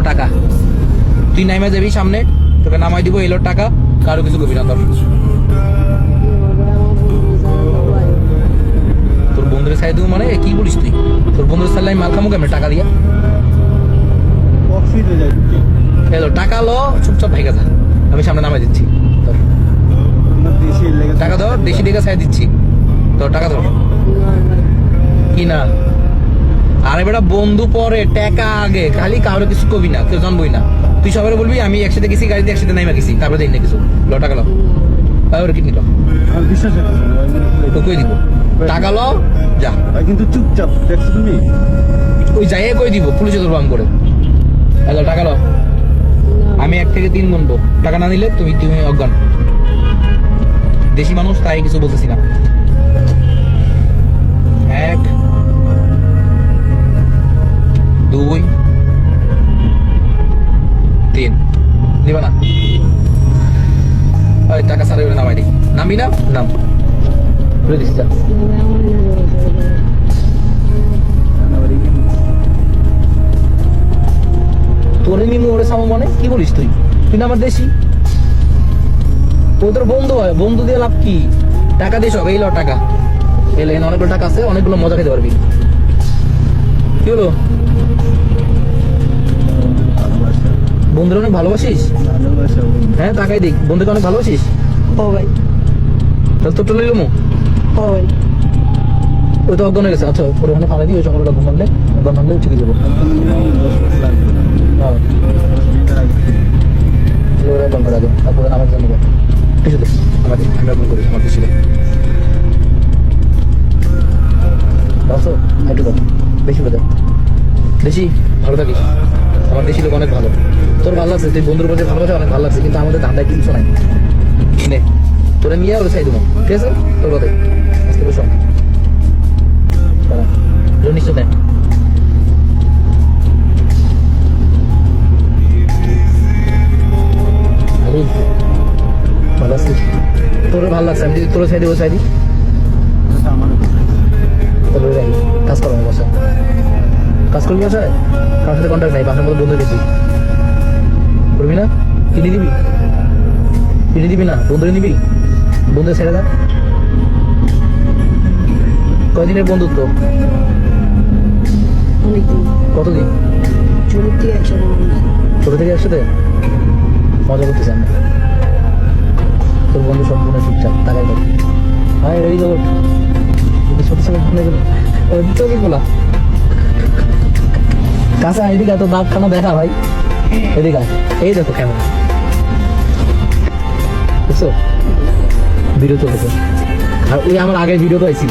টাকা তুই নাইমা যাবি সামনে, তোকে নামাই দিব এলো টাকা, কারো কিছু করবি না। তোর বন্ধুরে ছাই দিব মানে কি বলিস তুই? তোর বন্ধুর সাল্লাই মাল খামু কেমন টাকা দিয়া? এলো টাকা লো, চুপচাপ ভাইগা যা, আমি সামনে নামাই দিচ্ছি। টাকা ধর, দেশি টাকা ছাই দিচ্ছি, তোর টাকা ধর। কি না? আরে বেটা বন্ধু পরে, টাকা আগে, খালি কারো কিছু কবি না, কেউ জানবই না। তুই সবাই বলবি আমি একসাথে গেছি, গাড়িতে একসাথে নাইমা গেছি, তারপরে দেখ না কিছু। লো টাকা লো, ওর কি নিল তো কই দিব? টাকা লো যা, কিন্তু চুপচাপ দেখছো তুমি, ওই যাইয়ে কই দিব, পুলিশে ধরবো আমি করে। হ্যালো টাকা লো, আমি 1 থেকে 3 গুনবো, টাকা না দিলে তুমি তুমি অজ্ঞান। দেশি মানুষ তাই কিছু বলতেছি না। 1 2 3 নিবা না? ওই টাকা সারে নামাই দিই, নামি না নাম বলে দিচ্ছি। যা তোরে নিমু ওরে সামো মানে কি বলিস তুই? তুই না আমার দেশি, ও তোর বন্ধু হয়, বন্ধু দিয়ে লাভ কি? টাকা দিয়ে সব, এই ল টাকা, এলে অনেকগুলো টাকা আছে, অনেকগুলো মজা খেতে পারবি। কি হলো? বন্ধুরা অনেক ভালোবাসিস? হ্যাঁ টাকাই দিক, বন্ধুকে অনেক ভালোবাসিস? ও ভাই, তাহলে তোর টোলে লমু। ও ভাই, ওই তো অজ্ঞান হয়ে গেছে। আচ্ছা পরে ওখানে ফালাই দিই, ওই সকালবেলা ঘুমালে অজ্ঞান হলে ঠিকই যাবো। অজ্ঞান করে আগে, তারপরে আমার জন্য কিছু দেখ, আমি অজ্ঞান করি আমার কিছু দেখ। আসো একটু দেখ, বেশি করে দেখ, বেশি ভালো থাকিস। আমার দেশি লোক অনেক ভালো, তোর ভালো লাগছে, তুই বন্ধুর কাছে ভালোবাসে অনেক ভালো লাগছে, কিন্তু আমাদের ধান্দায় কিছু নাই। নে তোরা নিয়ে ওরা চাই দেবো, ঠিক আছে? তোর কথাই আজকে বসো নিশ্চয় দেখ। ভালো আছিস? তোর ভালো লাগছে, আমি যদি তোর চাই দিব চাই দিই, কাজ করবো বাসায়, কাজ করবি বাসায়, কার সাথে কন্ট্যাক্ট নাই, বাসার মতো বন্ধু গেছি, করবি না? কিনে দিবি? কিনে দিবি না? বন্ধুরে নিবি? বন্ধু ছেড়ে দা। কয়দিনের বন্ধুত্ব? অনেকদিন। কতদিন? ছোট থেকে একসাথে। ছোট থেকে একসাথে মজা করতেছি আমরা। তোর বন্ধু সম্পূর্ণ ঠিকঠাক, টাকাই কর। হ্যাঁ এই জগৎ ছোট ছোট চোখে বলা কাছে এদিকে এত দাগ খানা দেখা ভাই, এদিকে এই দেখো ক্যামেরা, বুঝছো? ভিডিও চলতেছে, আর ওই আমার আগের ভিডিও তো আইছি।